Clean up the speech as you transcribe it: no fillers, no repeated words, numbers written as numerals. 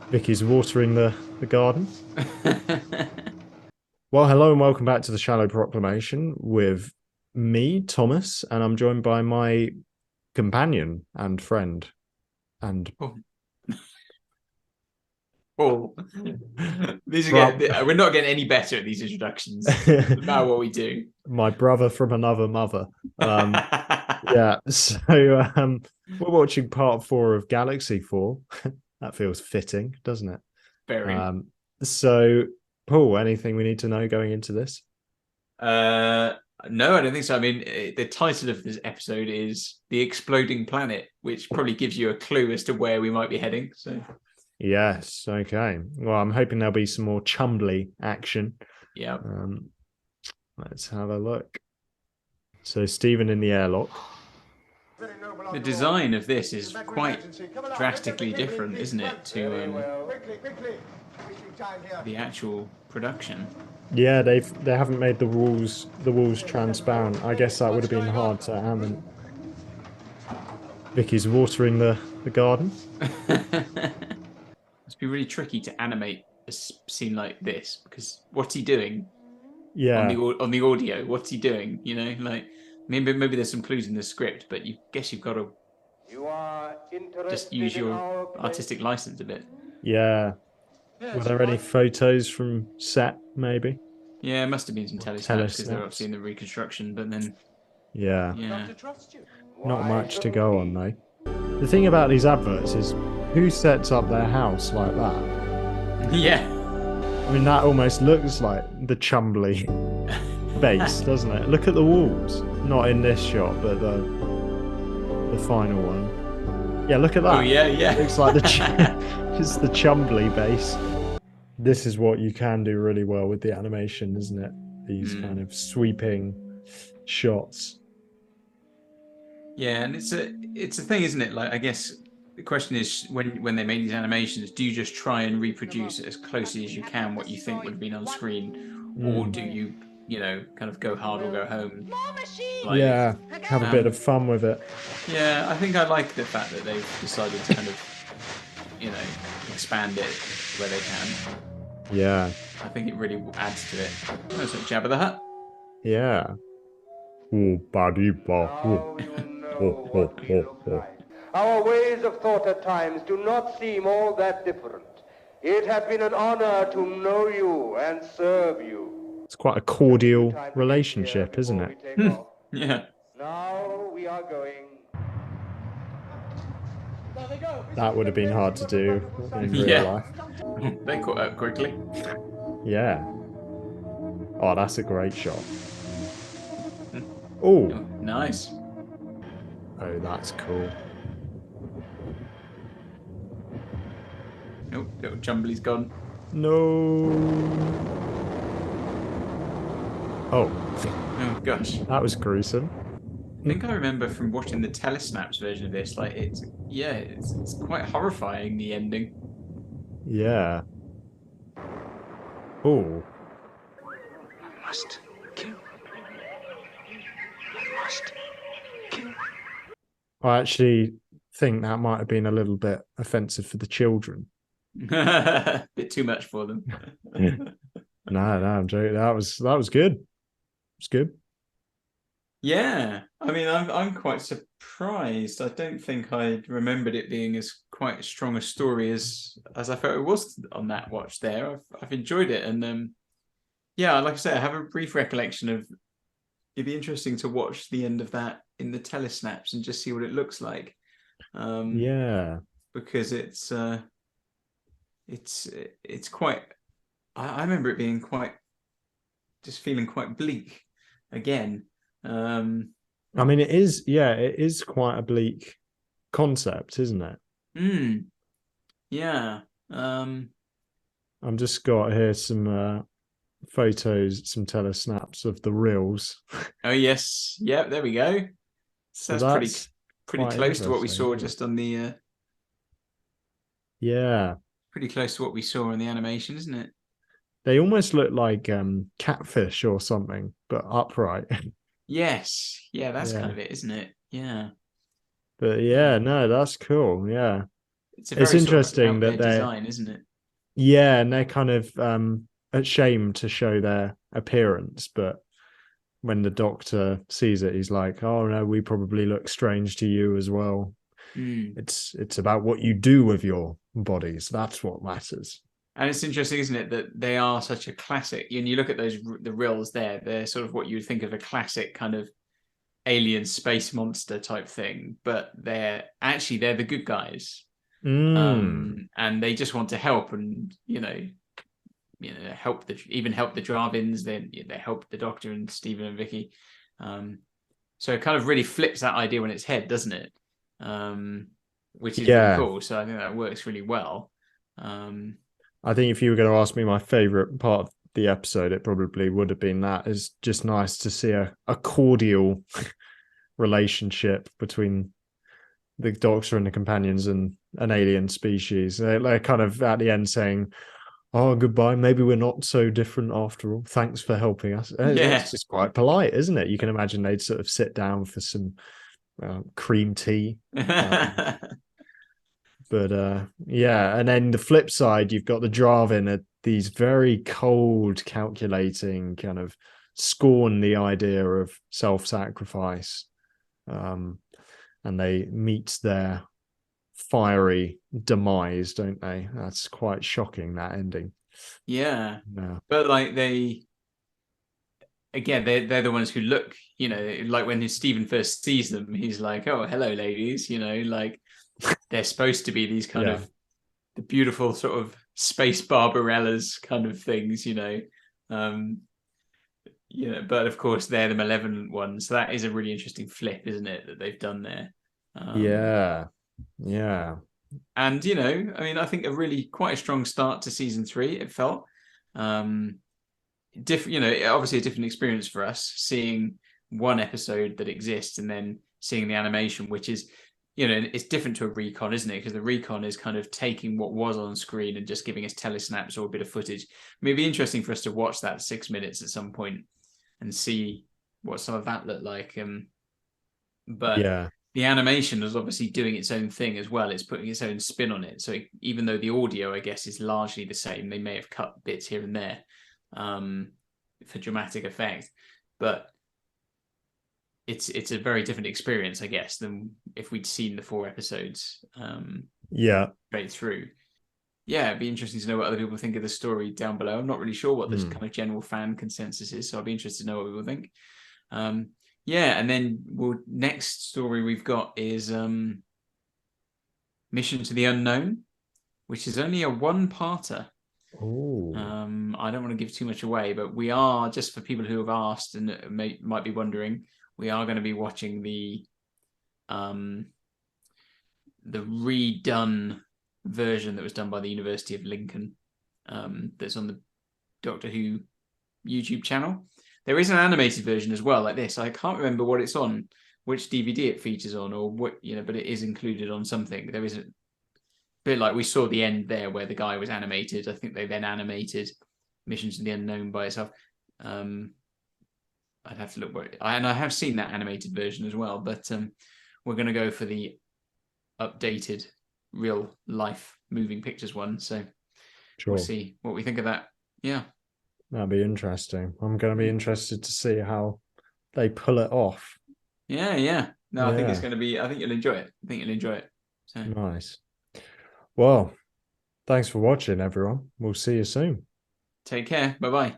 Vicky's watering the garden. Well, hello and welcome back to the Shallow Proclamation with me, Thomas, and I'm joined by my companion and friend. And Oh, oh. These are bro- we're not getting any better at these introductions, no matter what we do. my brother from another mother. Yeah, so we're watching part 4 of Galaxy 4. That feels fitting, doesn't it? Very. Um, so, Paul, anything we need to know going into this? Uh, no, I don't think so. I mean, the title of this episode is "The Exploding Planet," which probably gives you a clue as to where we might be heading. So, Yes, okay. Well, I'm hoping there'll be some more Chumbly action. yeah. Um, let's have a look. So Stephen in the airlock. The design of this is quite drastically different, isn't it, to the actual production? Yeah, they haven't made the walls transparent. I guess that would have been hard to animate. Vicky's watering the garden. Must be really tricky to animate a scene like this because what's he doing on Yeah, the audio? What's he doing? You know, like maybe there's some clues in the script, but you guess you've got to just use your artistic license a bit. yeah. Were there any photos from set? Maybe Yeah, it must have been some telesnaps because they're obviously telesnaps. in the reconstruction. But then, Yeah, yeah, not much to go on though. The thing about these adverts is, who sets up their house like that? yeah, I mean, that almost looks like the Chumbly base, doesn't it? Look at the walls. Not in this shot, but the final one. Yeah, look at oh that. yeah, yeah. Looks like it's the Chumbly base. This is what you can do really well with the animation, isn't it? These kind of sweeping shots. Yeah, and it's a thing, isn't it? Like, I guess the question is when they make these animations, do you just try and reproduce as closely as you can what you think would have been on screen, or do Mm. you kind of go hard or go home? Like, Yeah, have a bit of fun with it. yeah, I think I like the fact that they've decided to kind of, you know, expand it where they can. Yeah, I think it really adds to it. That's like Jabba the Hutt. yeah. Oh, buddy, oh, Now you oh, know oh, what we oh, look oh. like. Our ways of thought at times do not seem all that different. It has been an honor to know you and serve you. It's quite a Just a few cordial time to get here relationship, isn't before it? we take Hmm. off. Yeah. Now we are going. That would have been hard to do in real Yeah. life. They caught up quickly. Yeah. Oh, that's a great shot. Oh, Oh, nice. oh, that's cool. Oh, little Jumbly's gone. No. Oh, Oh gosh. that was gruesome. I think I remember from watching the telesnaps version of this, like it's quite horrifying, the ending. Yeah. Oh, Must kill. I must kill. I actually think that might have been a little bit offensive for the children. Bit too much for them. No, I'm joking. That was good. It's good. Yeah, I mean, I'm quite surprised. I don't think I remembered it being as quite strong a story as I felt it was on that watch there. I've enjoyed it, and yeah, like I say, I have a brief recollection of it'd be interesting to watch the end of that in the telesnaps and just see what it looks like, um, Yeah. because it's it's quite. I remember it being quite just feeling quite bleak again. Um, I mean, it is. Yeah, it is quite a bleak concept, isn't it? mm, yeah. Um, I've just got here some photos, some telesnaps of the reels. oh yes, yep. There we go. So So that's pretty that's pretty quite close to what we interesting, saw isn't it? just on the Yeah. pretty close to what we saw in the animation, isn't it? They almost look like catfish or something, but upright. Yes, yeah. That's kind Yeah. of it, isn't it? Yeah, But yeah. yeah, no, that's cool. Yeah. it's a It's very sort of interesting out that there they're design, isn't it? yeah, and they're kind of ashamed to show their appearance, but when the doctor sees it, he's like, "Oh no, we probably look strange to you as well. Mm. It's about what you do with your bodies. That's what matters." And it's interesting, isn't it, that they are such a classic. And you look at the rills there; they're sort of what you would think of a classic kind of alien space monster type thing, but they're the good guys, and they just want to help, and help the Dravins. They help the Doctor and Stephen and Vicki. So it kind of really flips that idea on its head, doesn't it? Which is really cool. So I think that works really well. I think if you were going to ask me my favorite part of the episode, it probably would have been that. It's just nice to see a cordial relationship between the Doctor and the companions and an alien species. They're kind of at the end saying, "Oh, goodbye. Maybe we're not so different after all. Thanks for helping us." It's just quite polite, isn't it? You can imagine they'd sort of sit down for some cream tea. But yeah, and then the flip side, you've got the Dravin, these very cold, calculating, kind of scorn the idea of self-sacrifice, and they meet their fiery demise, don't they? That's quite shocking, that ending. Yeah. But like they're the ones who look, like when Stephen first sees them, he's like, "Oh, hello, ladies," like they're supposed to be these kind of the beautiful sort of space Barbarellas kind of things, but of course they're the malevolent ones. So that is a really interesting flip, isn't it, that they've done there? Yeah. And I mean, I think a really quite a strong start to season 3. It felt different, obviously a different experience for us seeing one episode that exists and then seeing the animation, which is, it's different to a recon, isn't it? Because the recon is kind of taking what was on screen and just giving us telesnaps or a bit of footage. I mean, it'd be interesting for us to watch that 6 minutes at some point and see what some of that looked like. But the animation is obviously doing its own thing as well. It's putting its own spin on it. So even though the audio, I guess, is largely the same, they may have cut bits here and there for dramatic effect, but it's a very different experience, I guess, than if we'd seen the 4 episodes straight through. Yeah, it'd be interesting to know what other people think of the story down below. I'm not really sure what this kind of general fan consensus is, so I'll be interested to know what people think. And then next story we've got is Mission to the Unknown, which is only a 1-parter. I don't want to give too much away, but we are, just for people who have asked and might be wondering, we are going to be watching the redone version that was done by the University of Lincoln, that's on the Doctor Who YouTube channel. There is an animated version as well, like this. I can't remember what it's on, which DVD it features on, or what, but it is included on something. There is a bit like we saw the end there where the guy was animated. I think they then animated Mission to the Unknown by itself. I'd have to look and I have seen that animated version as well, but we're going to go for the updated real life moving pictures one. So we'll see what we think of that. Yeah. That'd be interesting. I'm going to be interested to see how they pull it off. Yeah. No, I think it's going to be, I think you'll enjoy it. So. Nice. Well, thanks for watching, everyone. We'll see you soon. Take care. Bye-bye.